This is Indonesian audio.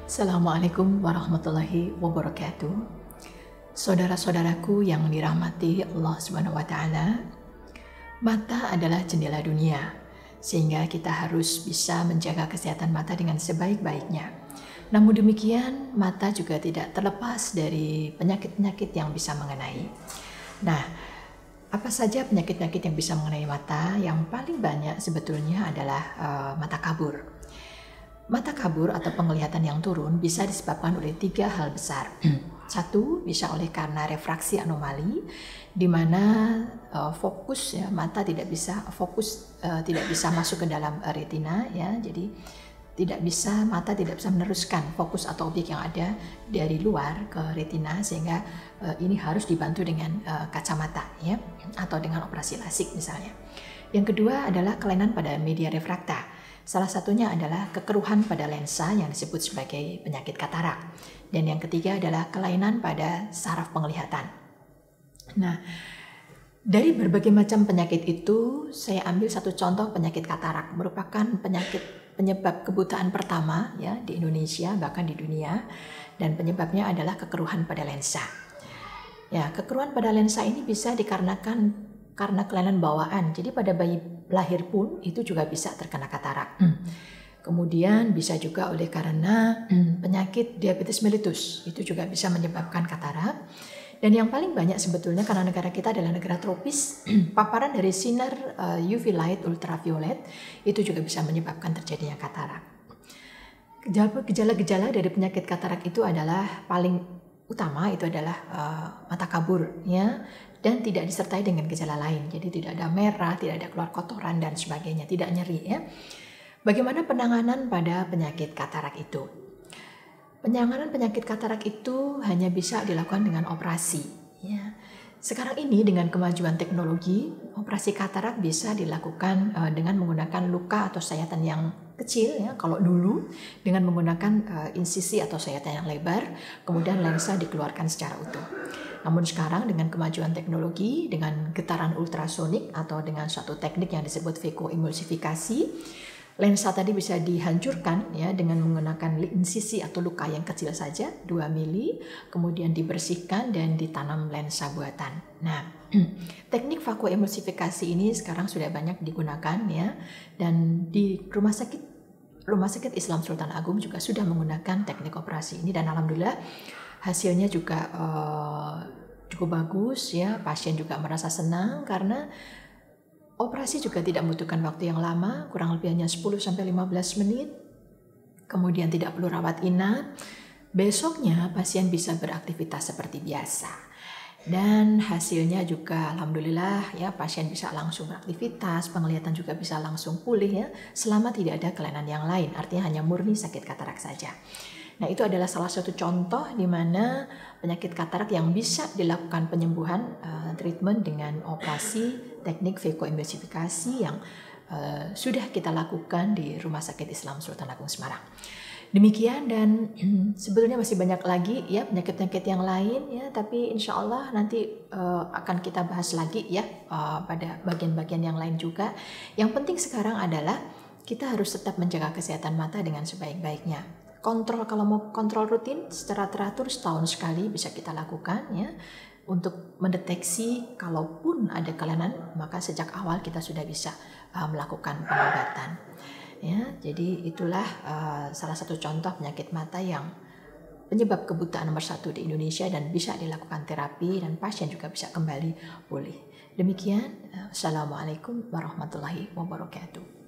Assalamualaikum warahmatullahi wabarakatuh. Saudara-saudaraku yang dirahmati Allah Subhanahu wa taala, mata adalah jendela dunia, sehingga kita harus bisa menjaga kesehatan mata dengan sebaik-baiknya. Namun demikian, mata juga tidak terlepas dari penyakit-penyakit yang bisa mengenai. Nah, apa saja penyakit-penyakit yang bisa mengenai mata? Yang paling banyak sebetulnya adalah mata kabur. Mata kabur atau penglihatan yang turun bisa disebabkan oleh 3 hal besar. Satu, bisa oleh karena refraksi anomali, di mana fokus ya, mata tidak bisa fokus, tidak bisa masuk ke dalam retina ya. Jadi mata tidak bisa meneruskan fokus atau objek yang ada dari luar ke retina, sehingga ini harus dibantu dengan kacamata ya, atau dengan operasi lasik misalnya. Yang kedua adalah kelainan pada media refrakta. Salah satunya adalah kekeruhan pada lensa yang disebut sebagai penyakit katarak. Dan yang ketiga adalah kelainan pada saraf penglihatan. Nah, dari berbagai macam penyakit itu, saya ambil satu contoh penyakit katarak. Merupakan penyebab kebutaan pertama ya di Indonesia, bahkan di dunia. Dan penyebabnya adalah kekeruhan pada lensa. Ya, kekeruhan pada lensa ini bisa dikarenakan karena kelainan bawaan. Jadi pada bayi lahir pun itu juga bisa terkena katarak. Kemudian bisa juga oleh karena penyakit diabetes mellitus, itu juga bisa menyebabkan katarak. Dan yang paling banyak sebetulnya karena negara kita adalah negara tropis, paparan dari sinar UV light ultraviolet itu juga bisa menyebabkan terjadinya katarak. Gejala-gejala dari penyakit katarak itu adalah paling utama itu adalah mata kabur ya, dan tidak disertai dengan gejala lain. Jadi tidak ada merah, tidak ada keluar kotoran dan sebagainya, tidak nyeri ya. Bagaimana penanganan pada penyakit katarak itu? Penanganan penyakit katarak itu hanya bisa dilakukan dengan operasi ya. Sekarang ini dengan kemajuan teknologi, operasi katarak bisa dilakukan dengan menggunakan luka atau sayatan yang kecil ya. Kalau dulu dengan menggunakan insisi atau sayatan yang lebar, kemudian lensa dikeluarkan secara utuh. Namun sekarang dengan kemajuan teknologi, dengan getaran ultrasonik atau dengan suatu teknik yang disebut vakoemulsifikasi, lensa tadi bisa dihancurkan ya dengan menggunakan insisi atau luka yang kecil saja 2 mili, kemudian dibersihkan dan ditanam lensa buatan. Nah, teknik vakoemulsifikasi ini sekarang sudah banyak digunakan ya, dan di Rumah Sakit Islam Sultan Agung juga sudah menggunakan teknik operasi ini, dan alhamdulillah hasilnya juga cukup bagus ya. Pasien juga merasa senang karena operasi juga tidak membutuhkan waktu yang lama, kurang lebih hanya 10-15 menit. Kemudian tidak perlu rawat inap. Besoknya pasien bisa beraktivitas seperti biasa. Dan hasilnya juga alhamdulillah ya, pasien bisa langsung beraktivitas, penglihatan juga bisa langsung pulih ya, selama tidak ada kelainan yang lain, artinya hanya murni sakit katarak saja. Nah, itu adalah salah satu contoh di mana penyakit katarak yang bisa dilakukan penyembuhan treatment dengan operasi teknik vakoemulsifikasi yang sudah kita lakukan di Rumah Sakit Islam Sultan Agung Semarang. Demikian, dan sebetulnya masih banyak lagi ya penyakit-penyakit yang lain ya, tapi insya Allah nanti akan kita bahas lagi ya pada bagian-bagian yang lain juga. Yang penting sekarang adalah kita harus tetap menjaga kesehatan mata dengan sebaik-baiknya. Kontrol, kalau mau kontrol rutin secara teratur setahun sekali bisa kita lakukan ya, untuk mendeteksi kalaupun ada kelainan, maka sejak awal kita sudah bisa melakukan pengobatan ya. Jadi itulah salah satu contoh penyakit mata yang penyebab kebutaan nomor 1 di Indonesia, dan bisa dilakukan terapi dan pasien juga bisa kembali pulih. Demikian, Assalamualaikum warahmatullahi wabarakatuh.